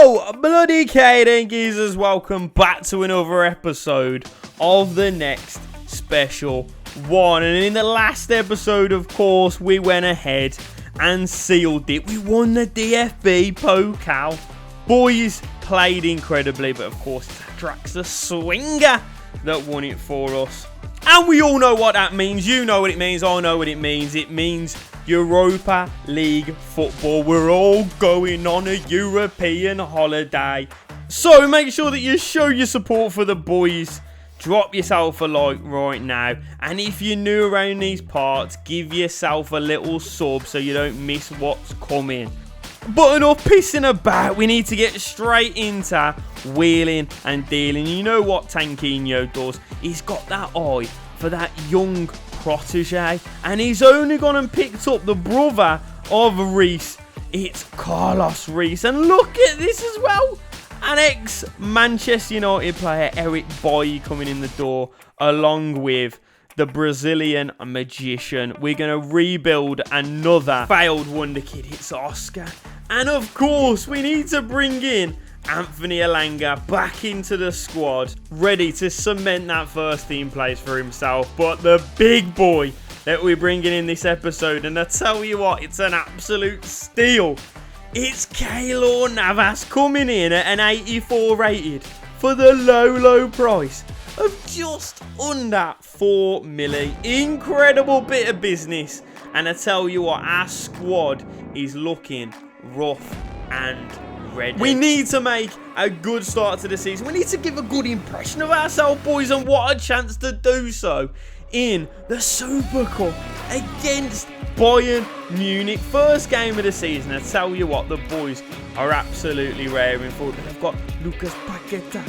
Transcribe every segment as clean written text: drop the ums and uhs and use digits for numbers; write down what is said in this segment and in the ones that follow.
Yo, bloody Caden geezers, welcome back to another episode of the next special one. And in the last episode, of course, we went ahead and sealed it. We won the DFB Pokal. Boys played incredibly, but of course, it's Draxler swinger that won it for us. And we all know what that means. You know what it means. I know what it means. It means Europa League football. We're all going on a European holiday. So make sure that you show your support for the boys. Drop yourself a like right now. And if you're new around these parts, give yourself a little sub so you don't miss what's coming. But enough pissing about. We need to get straight into wheeling and dealing. You know what Tankinho does? He's got that eye for that young protege, and he's only gone and picked up the brother of Reese. It's Carlos Reese, and look at this as well. An ex-Manchester United player, Eric Boy, coming in the door, along with the Brazilian magician. We're going to rebuild another failed wunderkind. It's Oscar. And of course, we need to bring in Anthony Elanga back into the squad, ready to cement that first team place for himself. But the big boy that we're bringing in this episode, and I tell you what, it's an absolute steal. It's Keylor Navas coming in at an 84 rated for the low price of just under 4 million. Incredible bit of business. And I tell you what, our squad is looking rough and ready. We need to make a good start to the season. We need to give a good impression of ourselves, boys, and what a chance to do so in the Super Cup against Bayern Munich. First game of the season. I tell you what, the boys are absolutely raring for it. They've got Lucas Paqueta.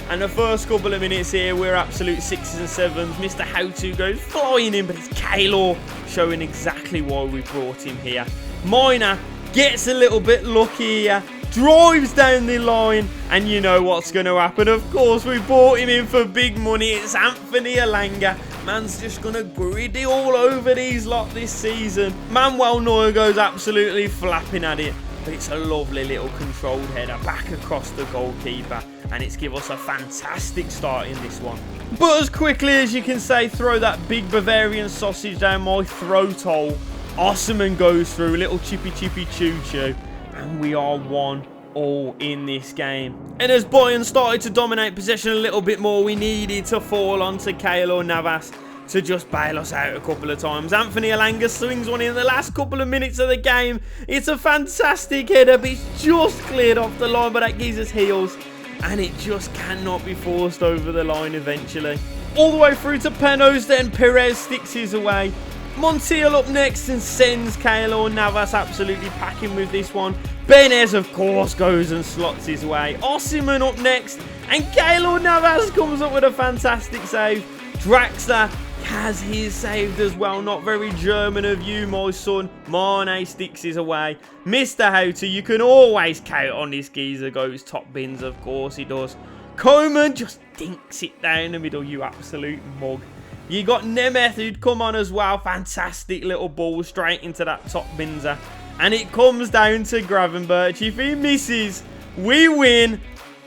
And the first couple of minutes here, we're absolute 6s and 7s. Mr. How-To goes flying in, but it's Keylor showing exactly why we brought him here. Miner gets a little bit lucky here, drives down the line, and you know what's going to happen. Of course, we bought him in for big money. It's Anthony Elanga. Man's just going to grid it all over these lot this season. Manuel Neuer goes absolutely flapping at it, but it's a lovely little controlled header back across the goalkeeper, and it's give us a fantastic start in this one. But as quickly as you can say, throw that big Bavarian sausage down my throat hole. Osman goes through, a little chippy choo-choo, and we are 1-1 in this game. And as Bayern started to dominate possession a little bit more, we needed to fall onto Keylor Navas to just bail us out a couple of times. Anthony Elanga swings one in the last couple of minutes of the game. It's a fantastic header, but it's just cleared off the line by that geezer's heels, and it just cannot be forced over the line eventually. All the way through to Penos, then Perez sticks his away. Montiel up next and sends Keylor Navas absolutely packing with this one. Benez, of course, goes and slots his way. Osimhen up next, and Keylor Navas comes up with a fantastic save. Draxler has his saved as well. Not very German of you, my son. Mane sticks his away. Mr. How-To, you can always count on this geezer. Goes top bins, of course he does. Coman just dinks it down the middle, you absolute mug. You got Nemeth who'd come on as well. Fantastic little ball straight into that top binzer. And it comes down to Gravenberch. If he misses, we win.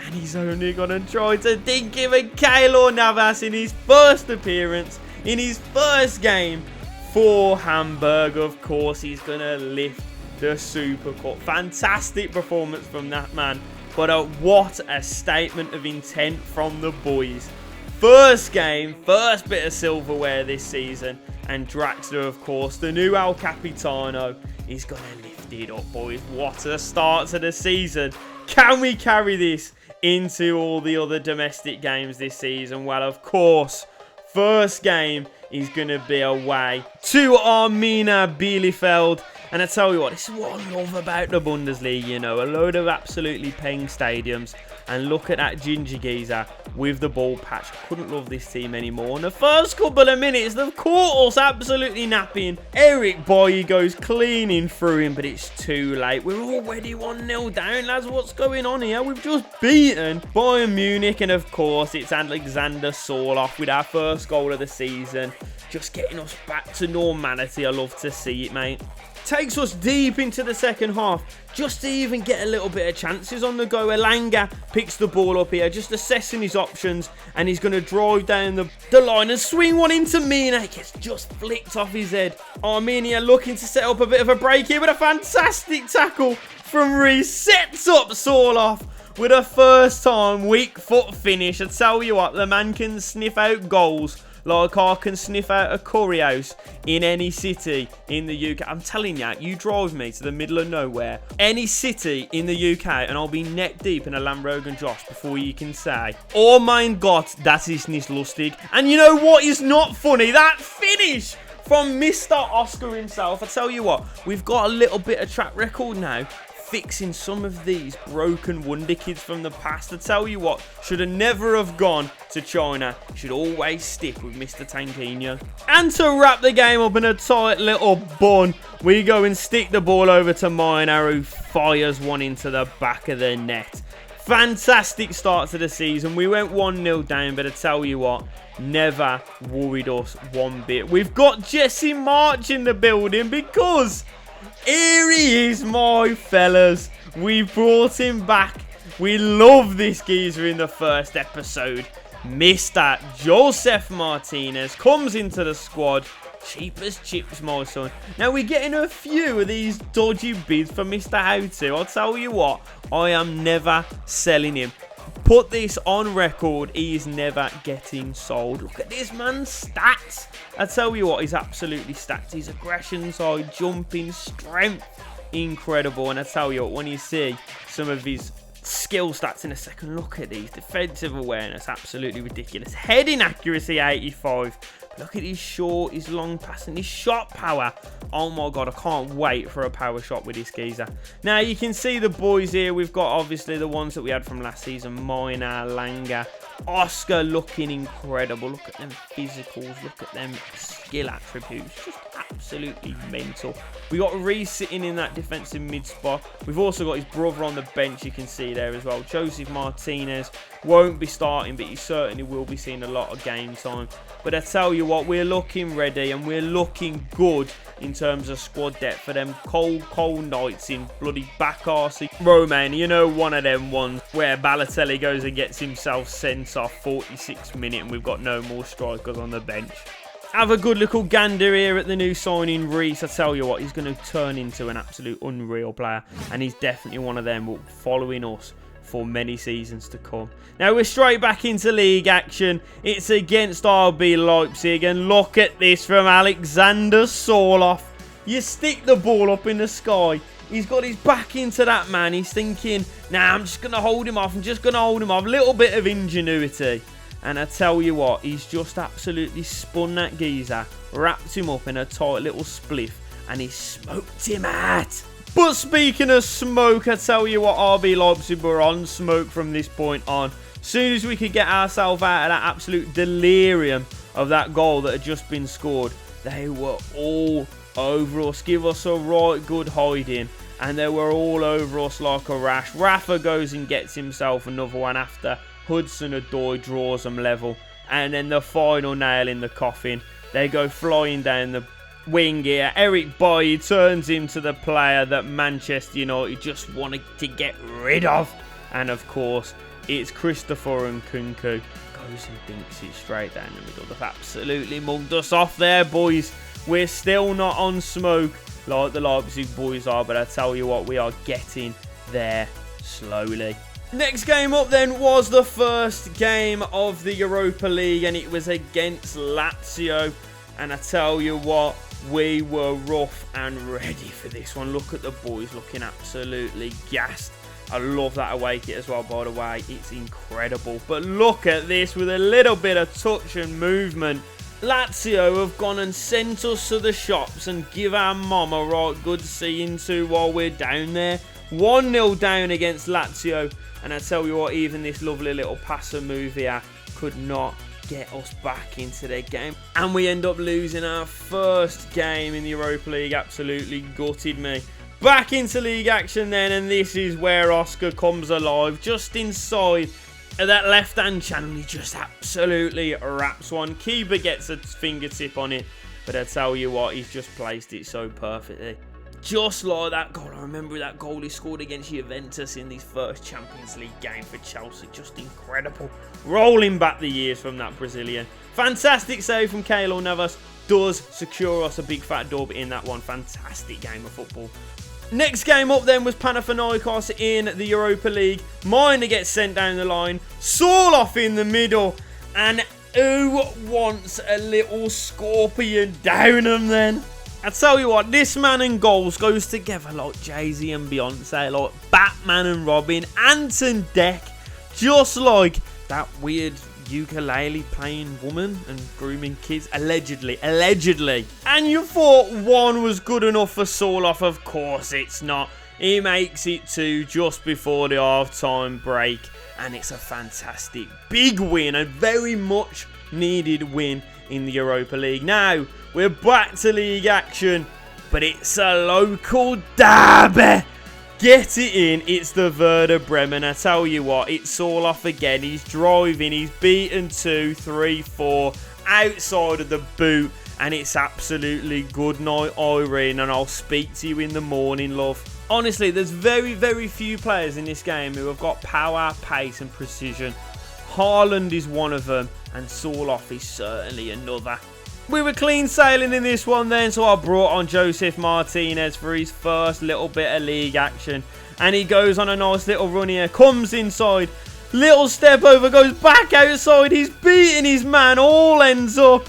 And he's only going to try to dink him at Keylor Navas in his first appearance, in his first game for Hamburg. Of course, he's going to lift the Super Cup. Fantastic performance from that man. But what a statement of intent from the boys. First game, first bit of silverware this season. And Draxler, of course, the new El Capitano, is going to lift it up, boys. What a start to the season. Can we carry this into all the other domestic games this season? Well, of course, first game is going to be away to Arminia Bielefeld. And I tell you what, this is what I love about the Bundesliga, you know, a load of absolutely paying stadiums. And look at that ginger geezer with the ball patch. Couldn't love this team anymore. In the first couple of minutes, they've caught us absolutely napping. Eric Boy goes cleaning through him, but it's too late. We're already 1-0 down, lads. What's going on here? We've just beaten Bayern Munich, and of course, it's Alexander Sorloth with our first goal of the season. Just getting us back to normality. I love to see it, mate. Takes us deep into the second half, just to even get a little bit of chances on the go. Elanga picks the ball up here, just assessing his options, and he's going to drive down the line and swing one into Mina. It gets just flicked off his head. Armenia looking to set up a bit of a break here, but a fantastic tackle from Reese. Sets up Sorloff with a first time weak foot finish. I tell you what, the man can sniff out goals like I can sniff out a curry house in any city in the UK. I'm telling you, you drive me to the middle of nowhere, any city in the UK, and I'll be neck deep in a Rogan Josh before you can say, oh mein Gott, das ist nicht lustig. And you know what is not funny? That finish from Mr. Oscar himself. I tell you what, we've got a little bit of track record now, fixing some of these broken wonder kids from the past. I tell you what, should have never have gone to China. Should always stick with Mr. Tankinho. And to wrap the game up in a tight little bun, we go and stick the ball over to Miner, who fires one into the back of the net. Fantastic start to the season. We went 1-0 down, but I tell you what, never worried us one bit. We've got Jesse March in the building because here he is, my fellas. We brought him back. We love this geezer in the first episode. Mr. Joseph Martinez comes into the squad. Cheap as chips, my son. Now, we're getting a few of these dodgy bids for Mr. How-To. I'll tell you what, I am never selling him. Put this on record, he is never getting sold. Look at this man's stats. I tell you what, he's absolutely stacked. His aggression side, jumping, strength, incredible. And I tell you what, when you see some of his skill stats in a second, look at these. Defensive awareness, absolutely ridiculous. Heading accuracy, 85. Look at his short, his long passing, his shot power. Oh my God, I can't wait for a power shot with this geezer. Now, you can see the boys here. We've got, obviously, the ones that we had from last season. Miner, Langer, Oscar looking incredible. Look at them physicals. Look at them skill attributes. Just absolutely mental. We got Reese sitting in that defensive mid spot. We've also got his brother on the bench, you can see there as well. Joseph Martinez won't be starting, but he certainly will be seeing a lot of game time. But I tell you what, we're looking ready and we're looking good in terms of squad depth for them cold nights in bloody Pakora, Romania. You know, one of them ones where Balotelli goes and gets himself sent off 46th minute and we've got no more strikers on the bench. Have a good little gander here at the new signing, Reese. I tell you what, he's going to turn into an absolute unreal player. And he's definitely one of them following us for many seasons to come. Now, we're straight back into league action. It's against RB Leipzig. And look at this from Alexander Sorloff. You stick the ball up in the sky. He's got his back into that man. He's thinking, nah, I'm just going to hold him off. I'm just going to hold him off. A little bit of ingenuity. And I tell you what, he's just absolutely spun that geezer, wrapped him up in a tight little spliff, and he smoked him out. But speaking of smoke, I tell you what, RB Leipzig were on smoke from this point on. As soon as we could get ourselves out of that absolute delirium of that goal that had just been scored, they were all over us. Give us a right good hiding. And they were all over us like a rash. Rafa goes and gets himself another one after Hudson-Odoi draws them level. And then the final nail in the coffin. They go flying down the wing here. Eric Bailly turns into the player that Manchester United just wanted to get rid of. And of course, it's Christopher Nkunku. Goes and dinks it straight down the middle. They've absolutely mugged us off there, boys. We're still not on smoke like the Leipzig boys are. But I tell you what, we are getting there slowly. Next game up then was the first game of the Europa League, and it was against Lazio. And I tell you what, we were rough and ready for this one. Look at the boys looking absolutely gassed. I love that away kit as well, by the way. It's incredible. But look at this with a little bit of touch and movement. Lazio have gone and sent us to the shops and give our mum a right good seeing to while we're down there. 1-0 down against Lazio. And I tell you what, even this lovely little passer move here could not get us back into their game. And we end up losing our first game in the Europa League. Absolutely gutted me. Back into league action then, and this is where Oscar comes alive. Just inside of that left-hand channel, he just absolutely wraps one. Keeper gets a fingertip on it. But I tell you what, he's just placed it so perfectly. Just like that goal. I remember that goal he scored against Juventus in his first Champions League game for Chelsea. Just incredible. Rolling back the years from that Brazilian. Fantastic save from Keylor Navas. Does secure us a big fat dub in that one. Fantastic game of football. Next game up then was Panathinaikos in the Europa League. Miner gets sent down the line. Sorloth in the middle. And who wants a little scorpion down him then? I tell you what, this man and goals goes together like Jay-Z and Beyonce, like Batman and Robin, Ant and Deck, just like that weird ukulele playing woman and grooming kids, allegedly. And you thought one was good enough for Sorloth? Of course it's not. He makes it 2 just before the half-time break, and it's a fantastic big win, a very much needed win in the Europa League. Now we're back to league action, but it's a local derby. Get it in, it's the Werder Bremen. I tell you what, it's Sorloth again. He's driving, he's beaten 2, 3, 4 outside of the boot, and it's absolutely good night, Irene, and I'll speak to you in the morning, love. Honestly, there's very, very few players in this game who have got power, pace and precision. Haaland is one of them, and Sorloth is certainly another. We were clean sailing in this one then, so I brought on Joseph Martinez for his first little bit of league action. And he goes on a nice little run here, comes inside, little step over, goes back outside, he's beating his man, all ends up.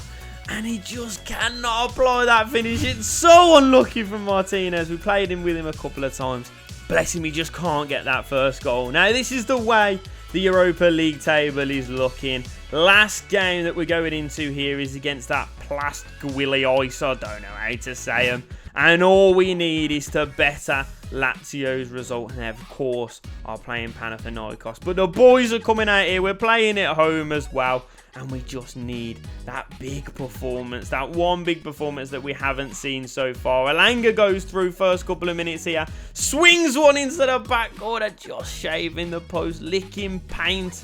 And he just cannot apply that finish. It's so unlucky from Martinez. We played him with him a couple of times. Bless him, he just can't get that first goal. Now, this is the way the Europa League table is looking. Last game that we're going into here is against that Plastgwili Ice. I don't know how to say them. And all we need is to better Lazio's result. And of course, are playing Panathinaikos. But the boys are coming out here. We're playing at home as well. And we just need that big performance. That one big performance that we haven't seen so far. Elanga goes through first couple of minutes here. Swings one into the back corner. Just shaving the post. Licking paint.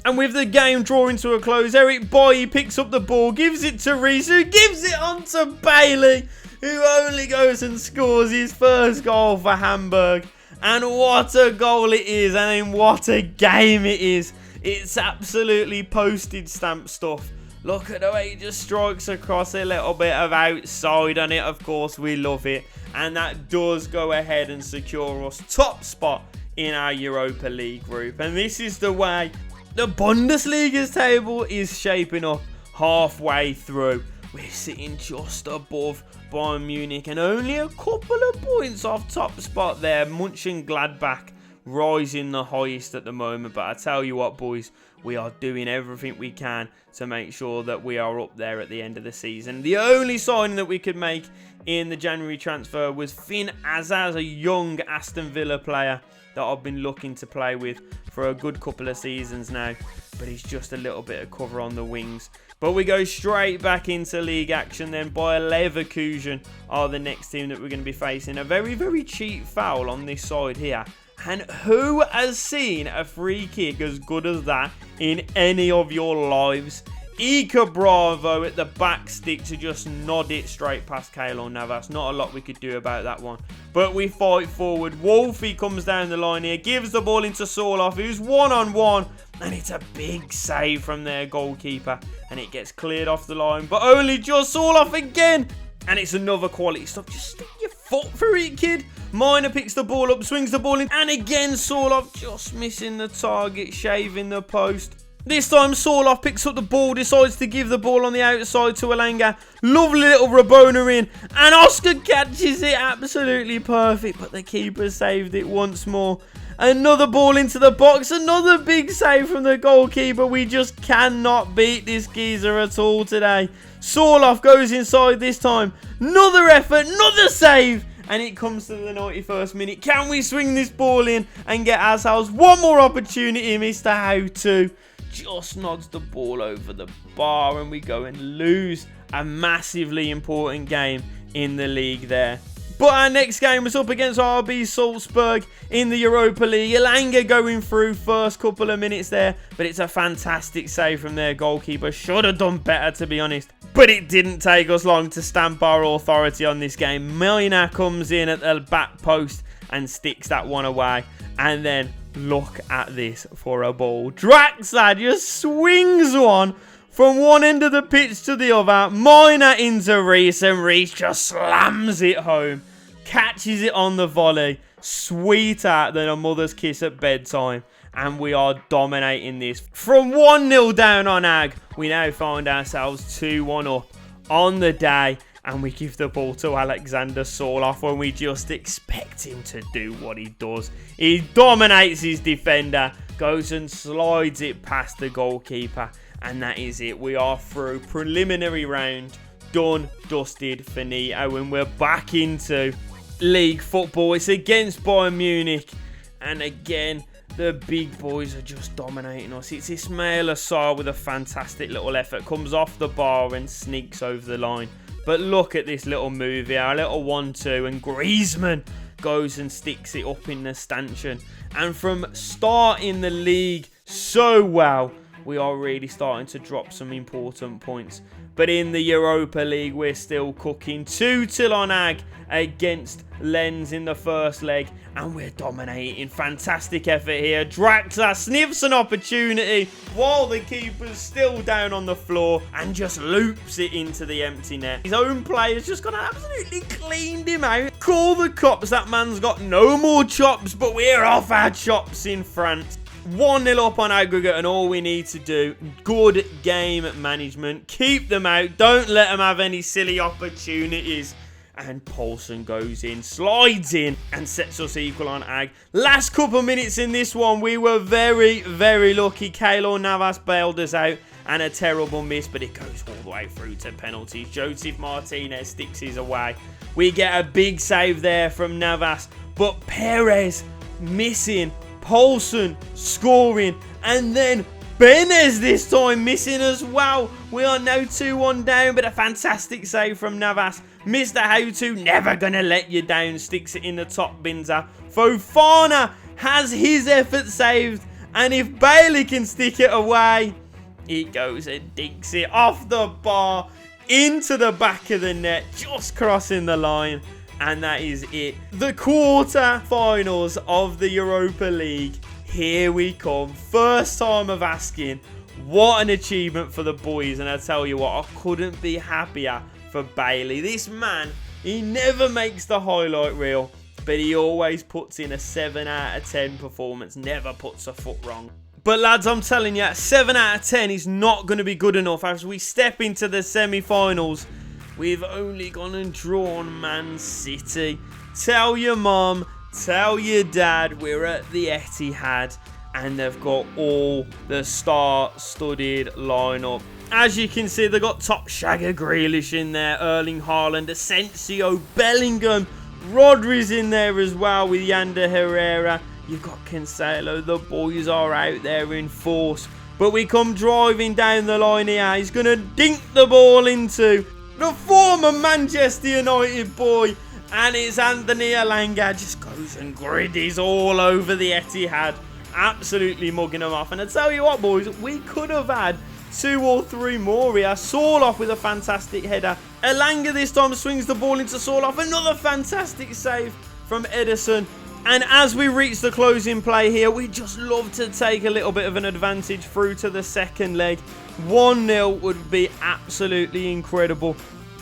And with the game drawing to a close, Eric Boye picks up the ball. Gives it to Reese, who gives it on to Bailey, who only goes and scores his first goal for Hamburg. And what a goal it is. And then what a game it is. It's absolutely postage stamp stuff. Look at the way he just strikes across a little bit of outside on it. Of course, we love it. And that does go ahead and secure us top spot in our Europa League group. And this is the way the Bundesliga's table is shaping up halfway through. We're sitting just above Bayern Munich and only a couple of points off top spot there. Mönchengladbach rising the highest at the moment, but I tell you what, boys, we are doing everything we can to make sure that we are up there at the end of the season. The only signing that we could make in the January transfer was Finn Azaz, a young Aston Villa player that I've been looking to play with for a good couple of seasons now, but he's just a little bit of cover on the wings. But we go straight back into league action then. Bayer Leverkusen are the next team that we're going to be facing. A very, very cheap foul on this side here. And who has seen a free kick as good as that in any of your lives? Ika Bravo at the back stick to just nod it straight past Keylor Navas. Not a lot we could do about that one. But we fight forward. Wolfie comes down the line here. Gives the ball into Sorloth, who's one-on-one. And it's a big save from their goalkeeper. And it gets cleared off the line. But only just Sorloth again. And it's another quality stuff. Just stick your foot through it, kid. Miner picks the ball up, swings the ball in. And again, Sorloth just missing the target, shaving the post. This time, Sorloth picks up the ball, decides to give the ball on the outside to Elanga. Lovely little Rabona in. And Oscar catches it absolutely perfect. But the keeper saved it once more. Another ball into the box. Another big save from the goalkeeper. We just cannot beat this geezer at all today. Sorloth goes inside this time. Another effort. Another save. And it comes to the 91st minute. Can we swing this ball in and get ourselves one more opportunity, Mr. How To? Just nods the ball over the bar and we go and lose a massively important game in the league there. But our next game was up against RB Salzburg in the Europa League. Elanga going through first couple of minutes there. But it's a fantastic save from their goalkeeper. Should have done better, to be honest. But it didn't take us long to stamp our authority on this game. Mina comes in at the back post and sticks that one away. And then look at this for a ball. Draxler just swings one from one end of the pitch to the other. Mina into Reese, and Reese just slams it home. Catches it on the volley. Sweeter than a mother's kiss at bedtime. And we are dominating this. From 1-0 down on Ag, we now find ourselves 2-1 up on the day. And we give the ball to Alexander Soloff when we just expect him to do what he does. He dominates his defender, goes and slides it past the goalkeeper. And that is it. We are through. Preliminary round done, dusted, finito. And we're back into league football. It's against Bayern Munich. And again, the big boys are just dominating us. It's Ismail Assar with a fantastic little effort. Comes off the bar and sneaks over the line. But look at this little move here. A little 1-2. And Griezmann goes and sticks it up in the stanchion. And from starting the league so well, we are really starting to drop some important points. But in the Europa League, we're still cooking. 2-0 on Ag against Lens in the first leg. And we're dominating. Fantastic effort here. Draxler sniffs an opportunity while the keeper's still down on the floor and just loops it into the empty net. His own player's just gone and absolutely cleaned him out. Call the cops. That man's got no more chops, but we're off our chops in France. 1-0 up on aggregate, and all we need to do, good game management. Keep them out. Don't let them have any silly opportunities. And Poulsen goes in, slides in, and sets us equal on Ag. Last couple minutes in this one, we were very, very lucky. Keylor Navas bailed us out, and a terrible miss, but it goes all the way through to penalties. Joseph Martinez sticks his away. We get a big save there from Navas, but Perez missing. Poulsen scoring, and then Benez this time missing as well. We are now 2-1 down, but a fantastic save from Navas. Mr. How-To, never going to let you down, sticks it in the top binzer. Fofana has his effort saved, and if Bailey can stick it away, he goes and dinks it off the bar into the back of the net, just crossing the line. And that is it. The quarter-finals of the Europa League. Here we come. First time of asking. What an achievement for the boys. And I tell you what, I couldn't be happier for Bailey. This man, he never makes the highlight reel, but he always puts in a 7 out of 10 performance. Never puts a foot wrong. But lads, I'm telling you, 7 out of 10 is not going to be good enough as we step into the semi-finals. We've only gone and drawn Man City. Tell your mum, tell your dad we're at the Etihad, and they've got all the star-studded lineup. As you can see, they've got top shagger Grealish in there, Erling Haaland, Asensio, Bellingham, Rodri's in there as well with Yander Herrera. You've got Cancelo. The boys are out there in force. But we come driving down the line here. He's going to dink the ball into the former Manchester United boy, and it's Anthony Elanga. Just goes and griddies all over the Etihad, absolutely mugging them off. And I tell you what, boys, we could have had 2 or 3 more here. Soloff with a fantastic header. Elanga this time swings the ball into Soloff. Another fantastic save from Ederson. And as we reach the closing play here, we just love to take a little bit of an advantage through to the second leg. 1-0 would be absolutely incredible.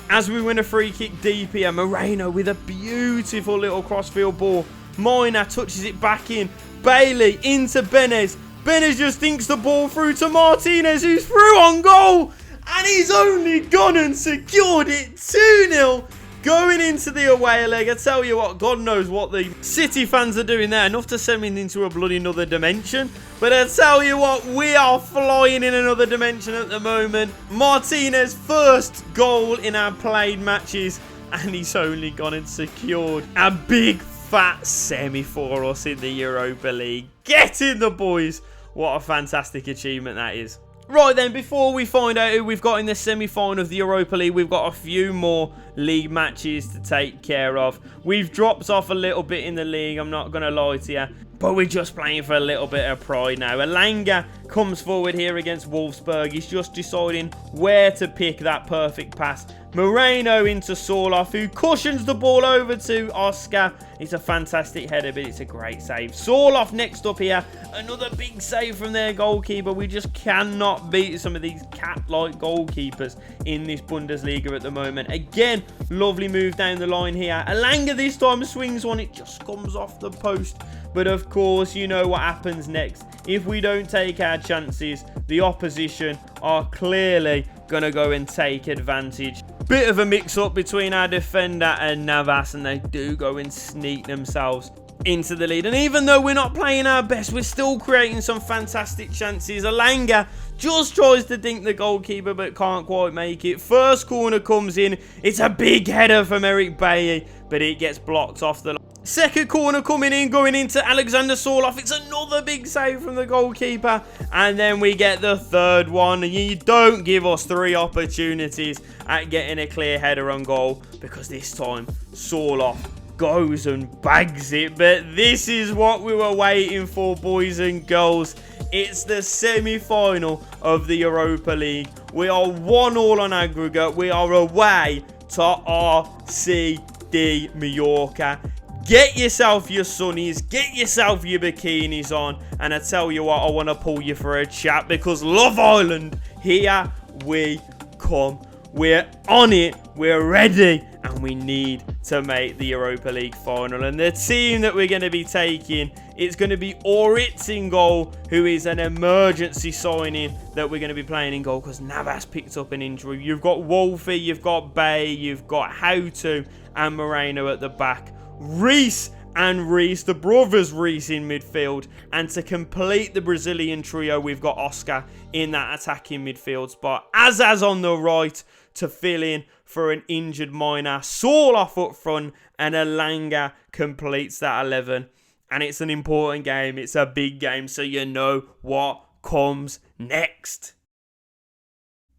As we win a free kick deep here, Moreno with a beautiful little crossfield ball. Mina touches it back in. Bailey into Benez. Benez just dinks the ball through to Martinez, who's through on goal. And he's only gone and secured it. 2-0. Going into the away leg. I tell you what, God knows what the City fans are doing there. Enough to send me into a bloody another dimension. But I tell you what, we are flying in another dimension at the moment. Martinez, first goal in our played matches. And he's only gone and secured a big fat semi for us in the Europa League. Get in the boys. What a fantastic achievement that is. Right then, before we find out who we've got in the semi-final of the Europa League, we've got a few more league matches to take care of. We've dropped off a little bit in the league, I'm not going to lie to you. But we're just playing for a little bit of pride now. Elanga comes forward here against Wolfsburg. He's just deciding where to pick that perfect pass. Moreno into Sorloth, who cushions the ball over to Oscar. It's a fantastic header, but it's a great save. Sorloth next up here. Another big save from their goalkeeper. We just cannot beat some of these cat-like goalkeepers in this Bundesliga at the moment. Again, lovely move down the line here. Elanga this time swings one. It just comes off the post. But of course, you know what happens next. If we don't take our chances, the opposition are clearly going to go and take advantage. Bit of a mix-up between our defender and Navas, and they do go and sneak themselves into the lead. And even though we're not playing our best, we're still creating some fantastic chances. Elanga just tries to dink the goalkeeper, but can't quite make it. First corner comes in. It's a big header from Eric Bailly, but it gets blocked off the line. Second corner coming in, going into Alexander Sorloth. It's another big save from the goalkeeper. And then we get the third one. You don't give us 3 opportunities at getting a clear header on goal, because this time Sorloth goes and bags it. But this is what we were waiting for, boys and girls. It's the semi-final of the Europa League. We are 1-1 on aggregate. We are away to RCD Mallorca. Get yourself your sunnies, get yourself your bikinis on, and I tell you what, I want to pull you for a chat, because Love Island, here we come. We're on it, we're ready, and we need to make the Europa League final. And the team that we're going to be taking, it's going to be Oritz in goal, who is an emergency signing that we're going to be playing in goal, because Navas picked up an injury. You've got Wolfie, you've got Bay, you've got Houtu and Moreno at the back. Reese and Reese, the brothers Reese in midfield. And to complete the Brazilian trio, we've got Oscar in that attacking midfield spot. Azaz on the right to fill in for an injured Minor. Sorloth up front, and Elanga completes that 11. And it's an important game. It's a big game, so you know what comes next.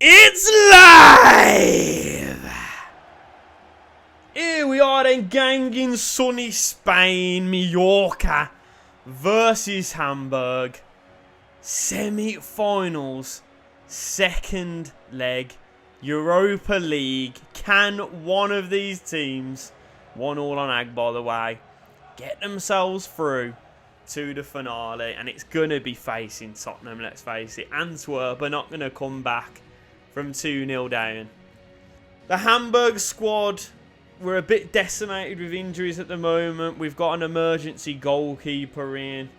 It's live! Here we are then, gang, in sunny Spain, Mallorca versus Hamburg. Semi-finals, second leg, Europa League. Can one of these teams, 1-1 on Ag by the way, get themselves through to the finale? And it's going to be facing Tottenham, let's face it. Antwerp are not going to come back from 2-0 down. The Hamburg squad, we're a bit decimated with injuries at the moment. We've got an emergency goalkeeper in.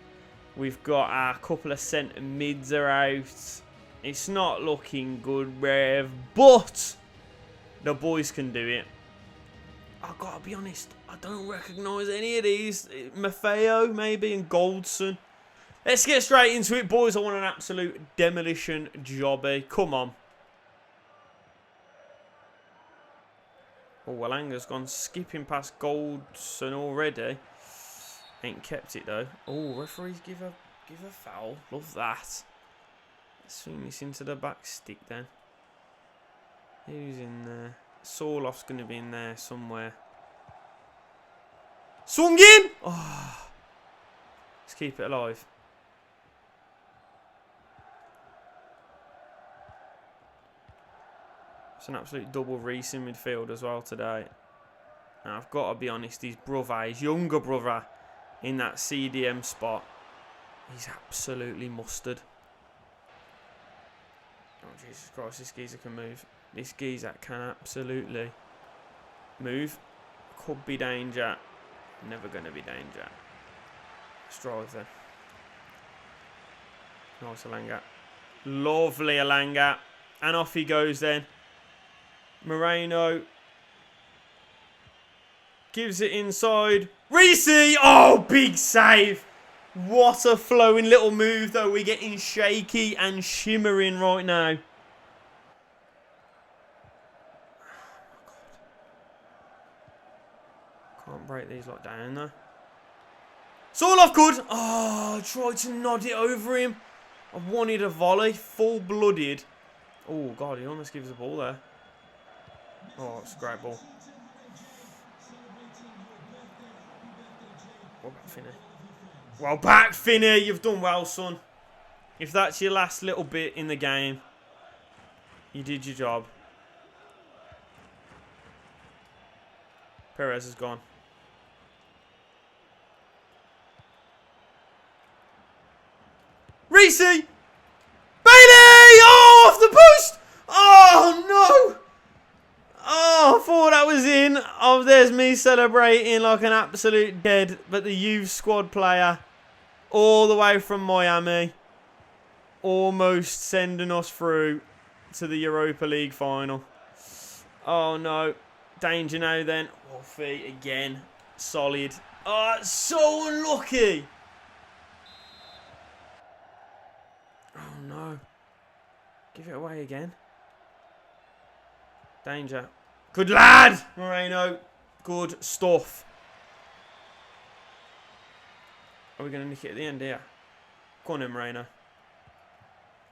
We've got a couple of centre mids are out. It's not looking good, Rev, but the boys can do it. I've got to be honest, I don't recognise any of these. Maffeo, maybe, and Goldson. Let's get straight into it, boys. I want an absolute demolition jobby. Come on. Oh, Elanga's gone skipping past Goldson already. Ain't kept it though. Oh, referees give a foul. Love that. Let's swing this into the back stick then. Who's in there? Sorloth's going to be in there somewhere. Swung in! Oh. Let's keep it alive. It's an absolute double Reese in midfield as well today. And I've got to be honest, his brother, his younger brother, in that CDM spot, he's absolutely mustard. Oh, Jesus Christ, this geezer can move. This geezer can absolutely move. Could be danger. Never going to be danger. Let's drive then. Nice Elanga. Lovely Elanga. And off he goes then. Moreno gives it inside. Reese! Oh, big save. What a flowing little move, though. We're getting shaky and shimmering right now. Can't break these lot down, though. Sorloth could. Oh, tried to nod it over him. I wanted a volley. Full-blooded. Oh, God, he almost gives the ball there. Oh, it's a great ball. What about Finney? Well, back, Finney. You've done well, son. If that's your last little bit in the game, you did your job. Perez is gone. Reese! Bailey! Oh, off the post! Oh, no! Oh, I thought that was in. Oh, there's me celebrating like an absolute dead. But the youth squad player, all the way from Miami, almost sending us through to the Europa League final. Oh, no. Danger now, then. Wolfie again. Solid. Oh, it's so unlucky. Oh, no. Give it away again. Danger. Good lad, Moreno. Good stuff. Are we going to nick it at the end here? Go on in, Moreno.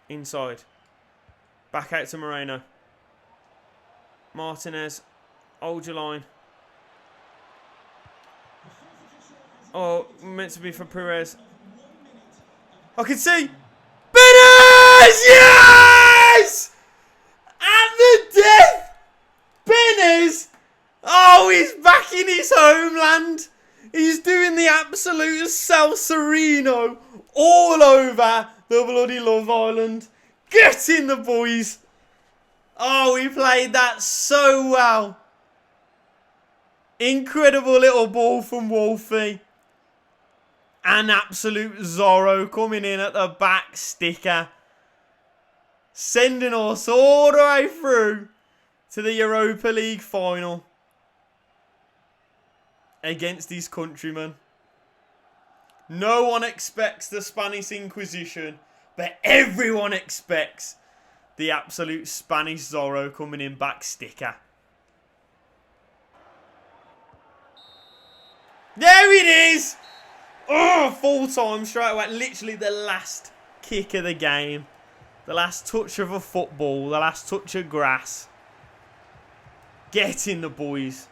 Inside. Back out to Moreno. Martinez. Hold your line. Oh, meant to be for Perez. I can see. Benez! Yes! At the death! Benez! Oh, he's back in his homeland. He's doing the absolute Salserino all over the bloody Love Island. Get in the boys. Oh, he played that so well. Incredible little ball from Wolfie. An absolute Zorro coming in at the back sticker. Sending us all the way through to the Europa League final. Against his countrymen. No one expects the Spanish Inquisition, but everyone expects the absolute Spanish Zorro coming in back sticker. There it is! Oh, full time straight away. Literally the last kick of the game. The last touch of a football. The last touch of grass. Get in the boys.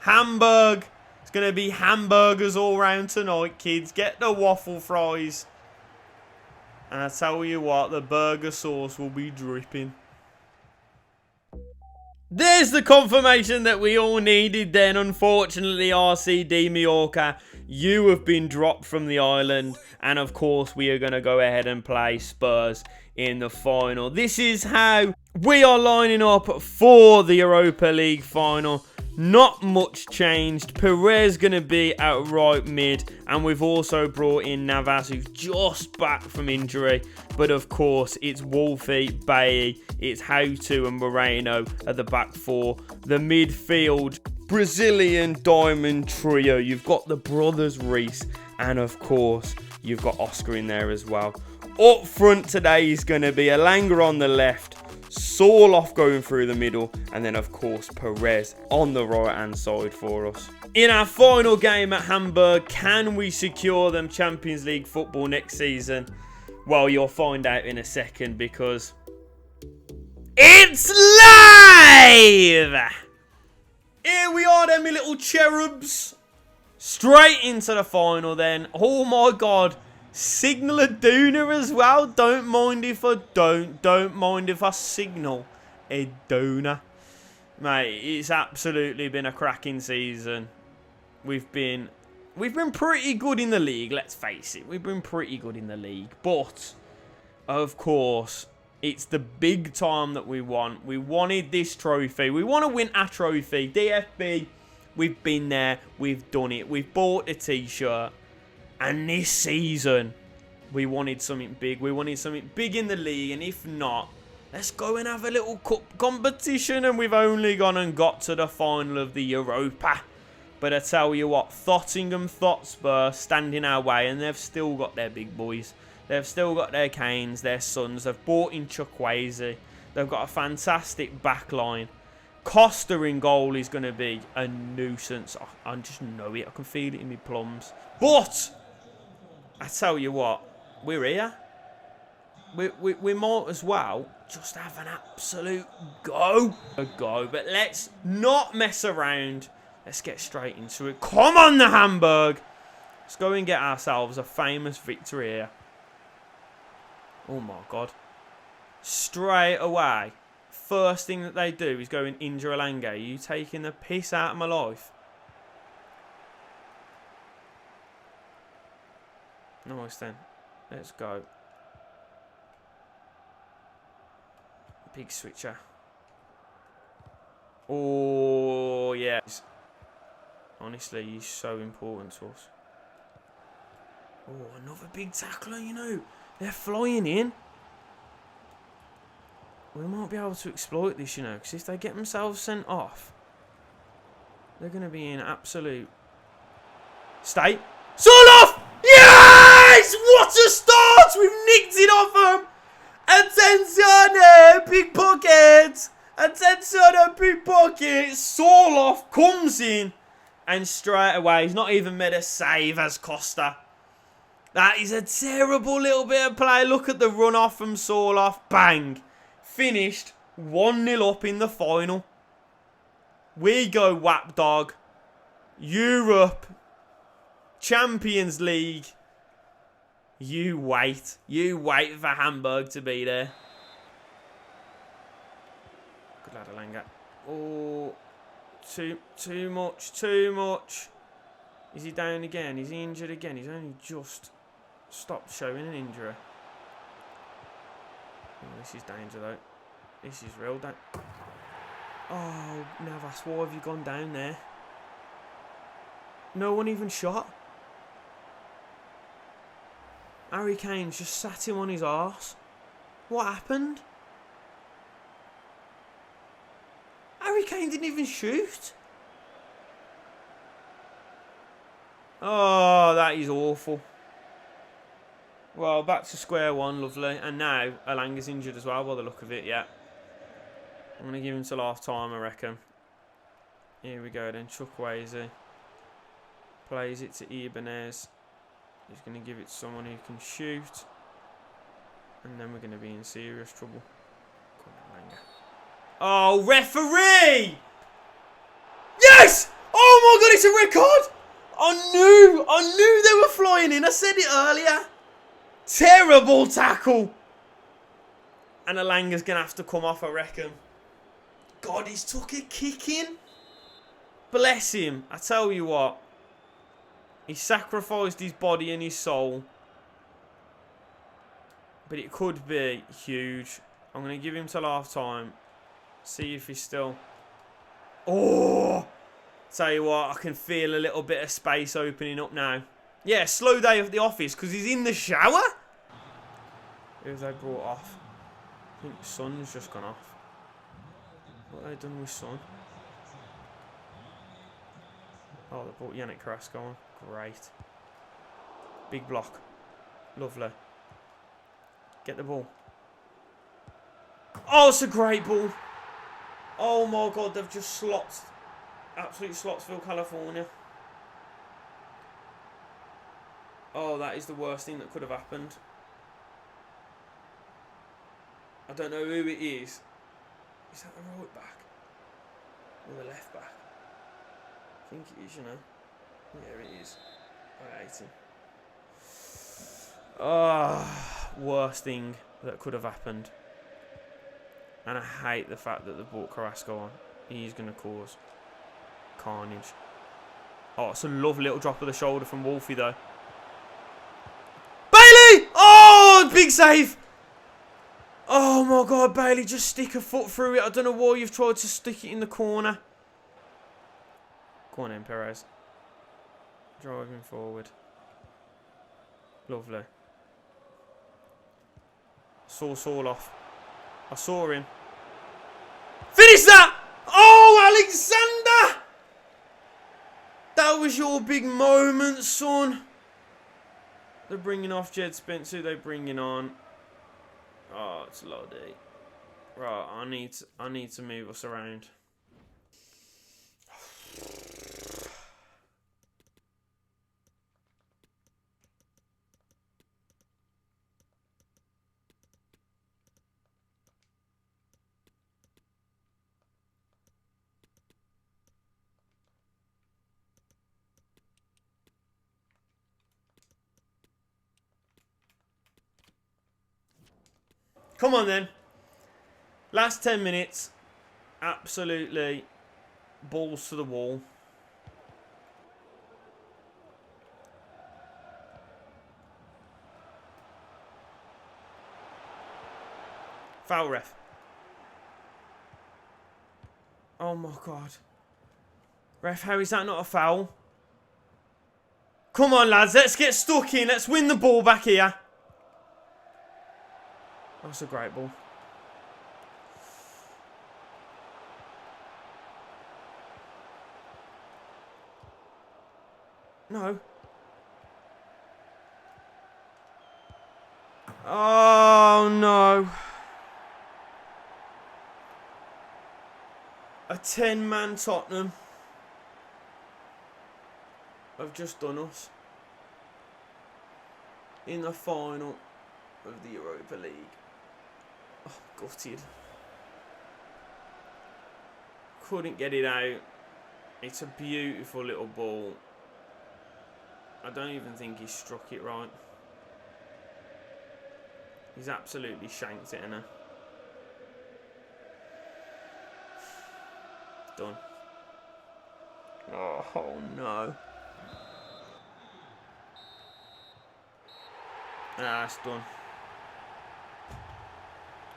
Hamburg. It's going to be hamburgers all round tonight, kids. Get the waffle fries. And I tell you what, the burger sauce will be dripping. There's the confirmation that we all needed then. Unfortunately, RCD Mallorca, you have been dropped from the island. And of course, we are going to go ahead and play Spurs in the final. This is how we are lining up for the Europa League final. Not much changed. Perez going to be at right mid. And we've also brought in Navas, who's just back from injury. But of course, it's Wolfie, Bailly, it's Houtu and Moreno at the back four. The midfield, Brazilian diamond trio. You've got the brothers Reese. And of course, you've got Oscar in there as well. Up front today is going to be Alanga on the left. Sorloth going through the middle, and then of course Perez on the right hand side for us. In our final game at Hamburg, can we secure them Champions League football next season? Well, you'll find out in a second because it's live! Here we are then, my little cherubs. Straight into the final then. Oh my god. Signal Iduna as well. Don't mind if I don't mind if I signal Iduna. Mate, it's absolutely been a cracking season. We've been pretty good in the league, let's face it. We've been pretty good in the league. But, of course, it's the big time that we want. We wanted this trophy. We want to win a trophy. DFB, we've been there. We've done it. We've bought a t-shirt. And this season, we wanted something big. We wanted something big in the league. And if not, let's go and have a little cup competition. And we've only gone and got to the final of the Europa. But I tell you what, Tottenham Hotspur stand in our way. And they've still got their big boys. They've still got their Canes, their sons. They've bought in Chukwueze. They've got a fantastic back line. Costa in goal is going to be a nuisance. I just know it. I can feel it in my plums. But I tell you what, we're here. We might as well just have an absolute go. But let's not mess around. Let's get straight into it. Come on, the Hamburg. Let's go and get ourselves a famous victory here. Oh my God. Straight away, first thing that they do is go and injure Alanga. Are you taking the piss out of my life? Nice then. Let's go. Big switcher. Oh, yeah. Honestly, he's so important to us. Oh, another big tackler, you know. They're flying in. We might be able to exploit this, you know, because if they get themselves sent off, they're going to be in absolute state. Sold off! Yes! What a start! We've nicked it off them! Attenzione, pickpocket! Attenzione, pickpocket! Soloff comes in and straight away, he's not even made a save as Costa. That is a terrible little bit of play. Look at the run off from Soloff. Bang! Finished 1-0 up in the final. We go, Wap Dog. Europe. Champions League. You wait. You wait for Hamburg to be there. Good lad, Alanga. Oh, too much, too much. Is he down again? Is he injured again? He's only just stopped showing an injury. Oh, this is danger though. This is real danger. Oh, Navas, why have you gone down there? No one even shot. Harry Kane's just sat him on his arse. What happened? Harry Kane didn't even shoot. Oh, that is awful. Well, back to square one, lovely. And now, Alanga's injured as well, by the look of it, yeah. I'm going to give him till half time, I reckon. Here we go then, Chukwueze. Plays it to Ibanez. He's going to give it to someone who can shoot. And then we're going to be in serious trouble. Come on, Alanga. Oh, referee! Yes! Oh my God, it's a red card! I knew they were flying in. I said it earlier. Terrible tackle. And Alanga's going to have to come off, I reckon. God, he's took a kicking. Bless him. I tell you what. He sacrificed his body and his soul. But it could be huge. I'm going to give him till half time. See if he's still... Oh! Tell you what, I can feel a little bit of space opening up now. Yeah, slow day of the office because he's in the shower. Who have they brought off? I think Son's just gone off. What have they done with Son? Oh, they brought Yannick Carrasco on. Great. Big block. Lovely. Get the ball. Oh, it's a great ball. Oh my God, they've just slots. Absolute Slotsville, California. Oh, that is the worst thing that could have happened. I don't know who it is. Is that the right back? Or the left back? I think it is, you know. Yeah, it is. I hate him. Oh, worst thing that could have happened. And I hate the fact that they brought Carrasco on. He's going to cause carnage. Oh, it's a lovely little drop of the shoulder from Wolfie, though. Bailey! Oh, big save! Oh, my God, Bailey, just stick a foot through it. I don't know why you've tried to stick it in the corner. Go on then, Perez. Driving forward. Lovely. Saw Soloff. I saw him. Finish that! Oh, Alexander! That was your big moment, son. They're bringing off Jed Spence. Who they bringing on? Oh, it's Lodi. Right, I need to move us around. Come on then. Last 10 minutes. Absolutely balls to the wall. Foul, ref. Oh my God. Ref, how is that not a foul? Come on, lads. Let's get stuck in. Let's win the ball back here. That's a great ball. No. Oh, no. A 10-man Tottenham have just done us in the final of the Europa League. Oh, gutted. Couldn't get it out. It's a beautiful little ball. I don't even think he struck it right. He's absolutely shanked it, innit? Done. Oh no. Ah, it's done.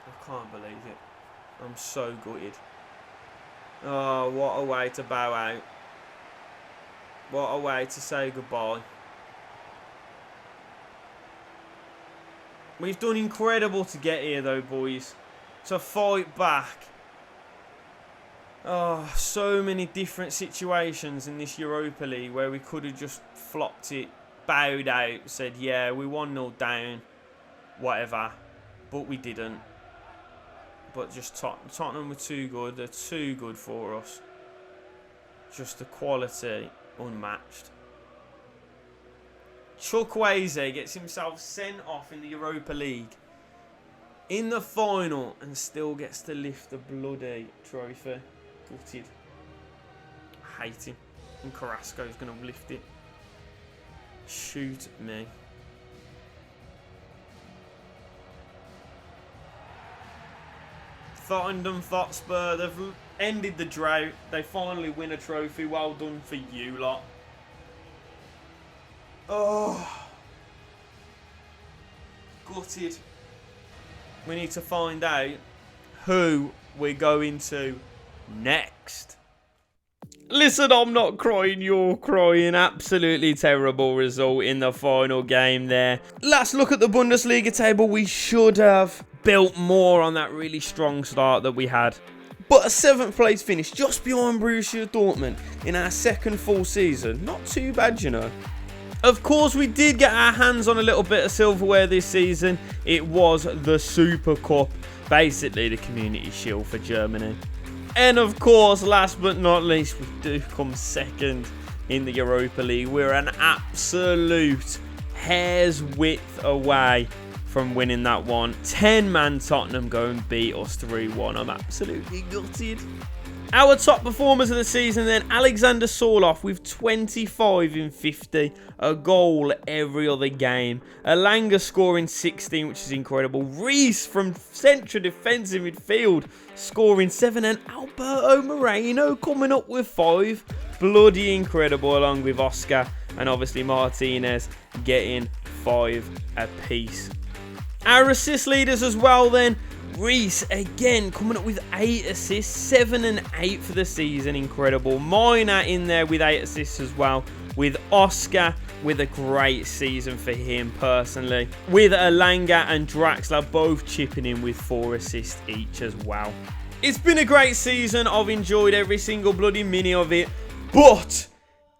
I can't believe it. I'm so gutted. Oh, what a way to bow out. What a way to say goodbye. We've done incredible to get here though, boys. To fight back. Oh, so many different situations in this Europa League where we could have just flopped it, bowed out, said, yeah, we 1-0 down, whatever. But we didn't. But just Tottenham were too good. They're too good for us. Just the quality unmatched. Chukwueze gets himself sent off in the Europa League in the final and still gets to lift the bloody trophy. Gutted. I hate him. And Carrasco's going to lift it. Shoot me. Tottenham Hotspur, they've ended the drought. They finally win a trophy. Well done for you lot. Oh. Gutted. We need to find out who we're going to next. Listen, I'm not crying, you're crying. Absolutely terrible result in the final game there. Let's look at the Bundesliga table. We should have built more on that really strong start that we had. But a 7th place finish just behind Borussia Dortmund in our second full season. Not too bad, you know. Of course, we did get our hands on a little bit of silverware this season. It was the Super Cup, basically the Community Shield for Germany. And of course, last but not least, we do come second in the Europa League. We're an absolute hair's width away from winning that one. 10-man Tottenham go and beat us 3-1. I'm absolutely gutted. Our top performers of the season then, Alexander Sorloth with 25 in 50, a goal every other game. Elanga scoring 16, which is incredible. Reese from central defensive midfield scoring 7, and Alberto Moreno coming up with 5. Bloody incredible, along with Oscar and obviously Martinez getting 5 apiece. Our assist leaders as well then. Reese again coming up with 8 assists, 7 and 8 for the season, incredible. Miner in there with 8 assists as well, with Oscar with a great season for him personally, with Elanga and Draxler both chipping in with 4 assists each as well. It's been a great season. I've enjoyed every single bloody minute of it, but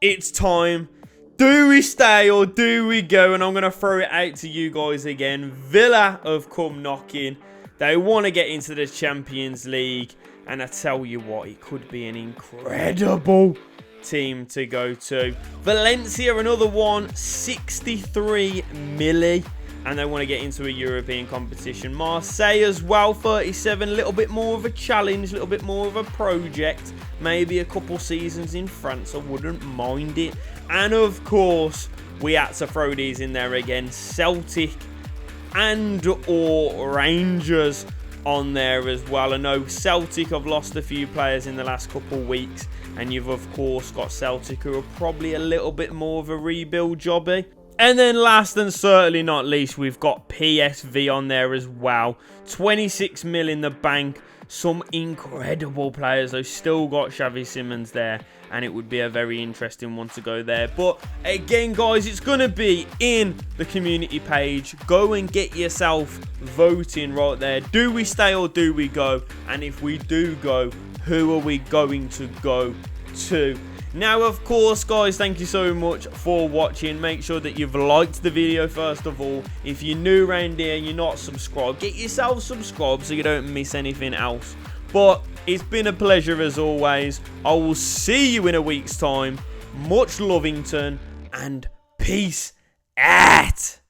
it's time. Do we stay or do we go? And I'm going to throw it out to you guys again. Villa have come knocking. They want to get into the Champions League. And I tell you what, it could be an incredible team to go to. Valencia, another one, 63 milli. And they want to get into a European competition. Marseille as well, 37. A little bit more of a challenge, a little bit more of a project. Maybe a couple seasons in France, I wouldn't mind it. And of course, we had to throw these in there again. Celtic, and or Rangers on there as well. I know Celtic have lost a few players in the last couple of weeks, and you've of course got Celtic, who are probably a little bit more of a rebuild jobby. And then last and certainly not least, we've got PSV on there as well. 26 mil in the bank. Some incredible players. I've still got Xavi Simons there, and it would be a very interesting one to go there. But again, guys, it's going to be in the community page. Go and get yourself voting right there. Do we stay or do we go? And if we do go, who are we going to go to? Now, of course, guys, thank you so much for watching. Make sure that you've liked the video first of all. If you're new around here and you're not subscribed, get yourself subscribed so you don't miss anything else. But it's been a pleasure as always. I will see you in a week's time. Much Lovington and peace out.